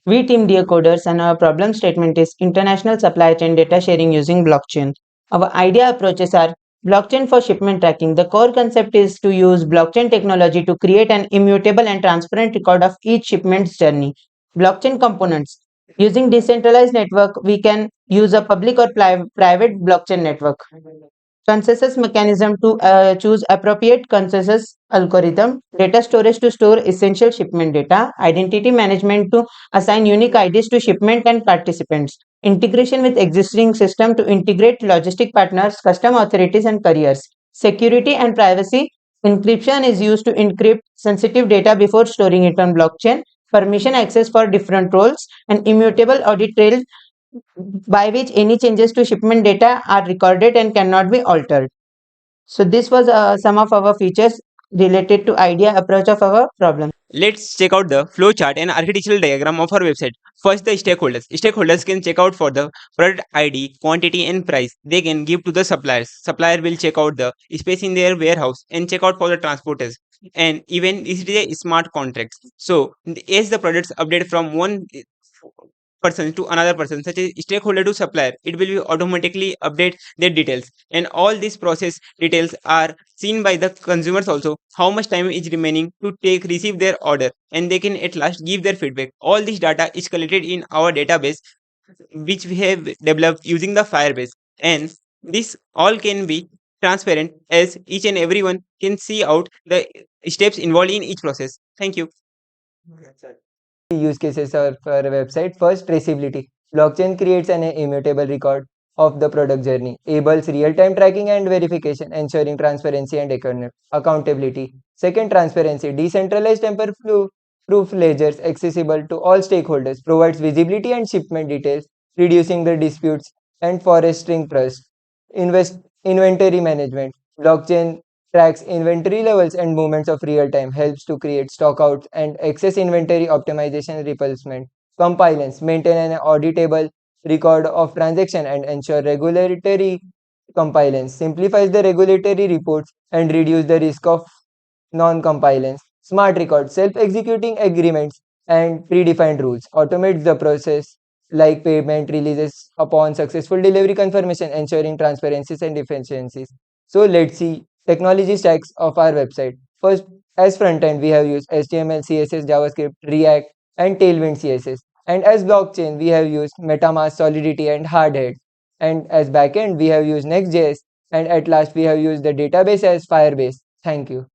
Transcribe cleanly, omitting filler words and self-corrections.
We team decoders and our problem statement is international supply chain data sharing using blockchain. Our idea approaches are blockchain for shipment tracking. The core concept is to use blockchain technology to create an immutable and transparent record of each shipment's journey. Blockchain components. Using decentralized network, we can use a public or private blockchain network. Consensus mechanism to choose appropriate consensus algorithm, data storage to store essential shipment data, identity management to assign unique IDs to shipment and participants, integration with existing system to integrate logistic partners, custom authorities and couriers, security and privacy. Encryption is used to encrypt sensitive data before storing it on blockchain, permission access for different roles, and immutable audit trail by which any changes to shipment data are recorded and cannot be altered. So this was some of our features related to idea approach of our problem. Let's check out the flowchart and architectural diagram of our website. First, the stakeholders. Stakeholders can check out for the product ID, quantity, and price. They can give to the suppliers. Supplier will check out the space in their warehouse and check out for the transporters. And even this is a smart contract. So as the products update from one person to another person, such as stakeholder to supplier, it will be automatically update their details, and all these process details are seen by the consumers also, how much time is remaining to take receive their order, and they can at last give their feedback. All this data is collected in our database, which we have developed using the Firebase, and this all can be transparent as each and everyone can see out the steps involved in each process. Thank you. Use cases of our website. First, traceability. Blockchain creates an immutable record of the product journey, enables real-time tracking and verification, ensuring transparency and accountability. Second, transparency. Decentralized tamper-proof ledgers accessible to all stakeholders, provides visibility and shipment details, reducing the disputes and fostering trust. Inventory management. Blockchain tracks inventory levels and movements of real time, helps to create stockouts and excess inventory optimization replenishment. Compliance, maintain an auditable record of transaction and ensure regulatory compliance, simplifies the regulatory reports and reduce the risk of non-compliance. Smart record, self-executing agreements and predefined rules, automates the process like payment releases upon successful delivery confirmation, ensuring transparencies and efficiencies. So let's see technology stacks of our website. First, as front end, we have used HTML, CSS, JavaScript, React, and Tailwind CSS. And as blockchain, we have used MetaMask, Solidity, and Hardhead. And as backend, we have used Next.js. And at last, we have used the database as Firebase. Thank you.